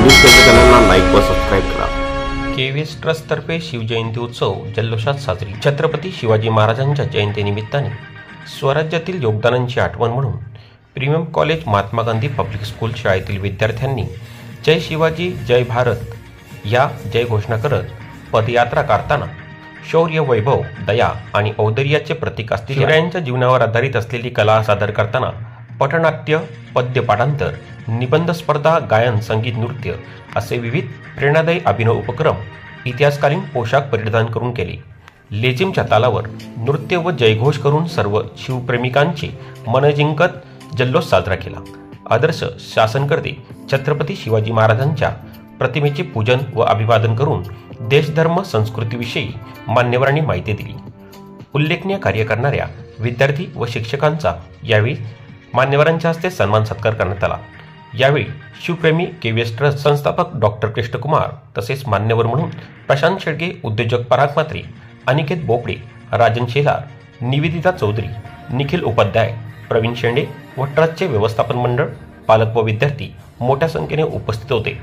News चॅनलला like व subscribe करा। केव्हीएस ट्रस्टतर्फे शिवजयंती उत्सव जल्लोषात साजरी। छत्रपती शिवाजी महाराजांच्या जयंतीनिमित्ताने स्वराज्यातील योगदानांची आठवण म्हणून premium college Mahatma Gandhi public school शाळेतील विद्यार्थ्यांनी जय शिवाजी जय भारत या जय घोषणा करत पदयात्रा काढताना शौर्य, वैभव, दया आणि औदार्याचे प्रतीक असलेल्या शिवरायांच्या जीवनावर आधारित असलेली कला सादर करताना पटनाट्य, पद्य पाठांतर, निबंध स्पर्धा, गायन, संगीत, नृत्य असे विविध प्रेरणादायी अभिनव उपक्रम इतिहासकालीन पोशाख परिधान करून केले। लेझिमच्या तालावर नृत्य व जयघोष करून सर्व शिवप्रेमिकांची मन जिंकत जल्लोष साजरा केला। आदर्श शासनकर्ते छत्रपती शिवाजी महाराजांच्या प्रतिमेचे पूजन व अभिवादन करून देश, धर्म, संस्कृतीविषयी मान्यवरांनी माहिती दिली। उल्लेखनीय कार्य करणाऱ्या विद्यार्थी व शिक्षकांचा यावेळी मान्यवरांच्या हस्ते सन्मान सत्कार करण्यात आला। यावेळी शिवप्रेमी केव्हीएस ट्रस्ट संस्थापक डॉक्टर कृष्णकुमार तसेच मान्यवर म्हणून प्रशांत शेडगे, उद्योजक पराग म्हात्रे, अनिकेत बोपडे, राजन शेलार, निवेदिता चौधरी, निखिल उपाध्याय, प्रवीण शेंडे व ट्रस्टचे व्यवस्थापन मंडळ, पालक व विद्यार्थी मोठ्या संख्येने उपस्थित होते।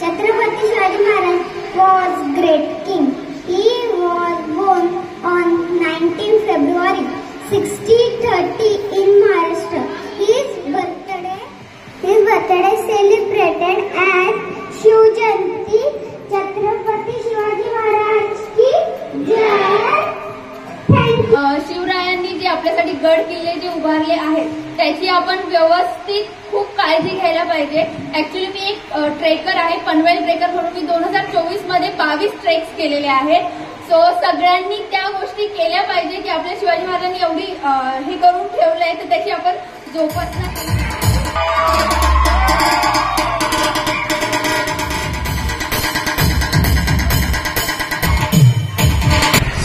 Chhatrapati Shivaji Maharaj was great king. He was born on 19 February 1630 in Maharashtra. His birthday celebrated as Shiv Jayanti. Chhatrapati Shivaji Maharaj की जय। शिवरायांनी जे आपल्यासाठी गड किल्ले जे उभारले आहेत त्याची आपण व्यवस्थित खूप काळजी घ्यायला पाहिजे। ऍक्च्युली मी एक ट्रेकर आहे, पनवेल ट्रेकर म्हणून मी 2024 मध्ये 22 ट्रेक्स केलेले आहेत। सो सगळ्यांनी त्या गोष्टी केल्या पाहिजे की आपल्या शिवाजी महाराजांनी एवढी हे करून ठेवलंय तर त्याची आपण जोपासना केली।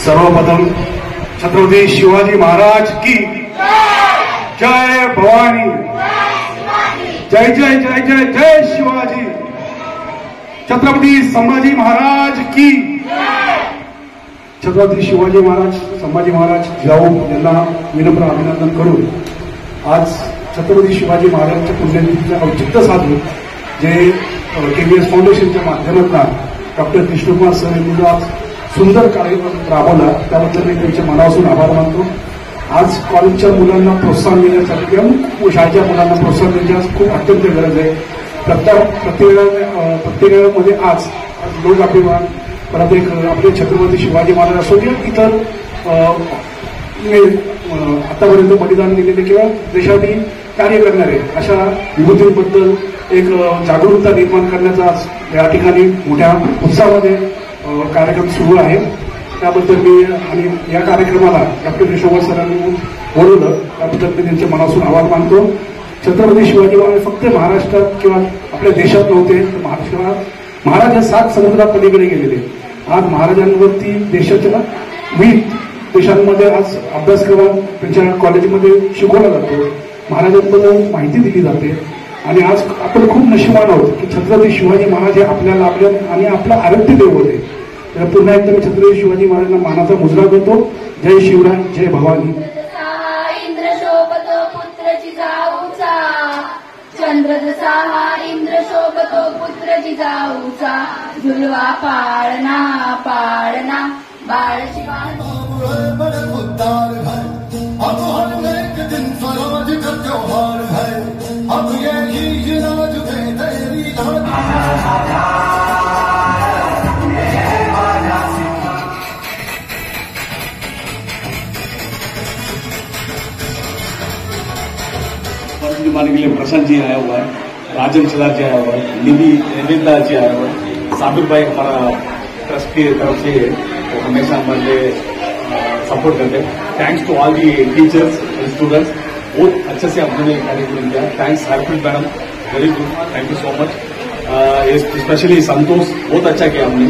सर्वप्रथम छत्रपती शिवाजी महाराज की जय भवानी, जय जय जय जय जय शिवाजी। छत्रपती संभाजी महाराज की छत्रपती शिवाजी महाराज, संभाजी महाराज जाऊ यांना विनम्र अभिनंदन करून आज छत्रपती शिवाजी महाराजांच्या पुण्यतिथीचे औचित्य साधून जे केव्हीएस फाउंडेशनच्या माध्यमातून डॉक्टर कृष्णकुमार सर यांनी आज सुंदर कार्यक्रम राबवला त्याबद्दल मी त्यांच्या मनापासून आभार मानतो। आज कॉलेजच्या मुलांना प्रोत्साहन देण्यासाठी किंवा शाळेच्या मुलांना प्रोत्साहन देण्याची खूप अत्यंत गरज आहे। प्रत्येकामध्ये आज लोक अभिमान, परत एक आपले छत्रपती शिवाजी महाराज असो किंवा इतर आतापर्यंत बलिदान दिलेले किंवा देशासाठी कार्य करणारे अशा विभूतींबद्दल एक जागरूकता निर्माण करण्याचा आज या ठिकाणी मोठ्या उत्साहामध्ये कार्यक्रम सुरू आहे। त्याबद्दल मी आणि या कार्यक्रमाला डॉक्टर कृष्णकुमार सरांनी बोलवलं त्याबद्दल मी त्यांच्या मनापासून आभार मानतो। छत्रपती शिवाजी महाराज फक्त महाराष्ट्रात किंवा आपल्या देशात नव्हते तर महाराज हे 7 समुद्रात पलीकडे गेलेले। आज महाराजांवरती देशाच्या विविध देशांमध्ये आज अभ्यासक्रम त्यांच्या कॉलेजमध्ये शिकवला जातो, महाराजांबद्दल माहिती दिली जाते आणि आज आपण खूप नशिबान आहोत की छत्रपती शिवाजी महाराज हे आपल्याला आपल्या आणि आपलं आराध्य देव होते। तर पुन्हा एकदा मी छत्रपती शिवाजी महाराजांना मानाचा मुजरा करतो। जय शिवराय, जय भवानी। इंद्र शोभतो पुत्र जिजाऊचा, चंद्र जसा इंद्र शोभतो पुत्र जिजाऊचा, झुलवा पाळणा पाळणा बाळ मानने के लिए प्रशांत जी आया हुआ है, राजन शेलार जी आया हुआ है, निवेदिता जी आया हुआ है, साबिर भाई हमारा ट्रस्ट की तरफ से वो हमेशा हमारे सपोर्ट करते हैं। Thanks to all the teachers and students, बहुत अच्छे से हमने कार्यक्रम किया। Thanks Harpreet madam, very good, thank you so much. Specially Santosh बहुत अच्छा किया हमने,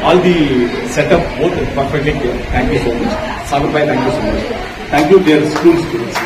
ऑल दी सेटअप बहुत परफेक्टली किया। Thank you so much Sabir भाई, thank you so much. Thank you dear school students.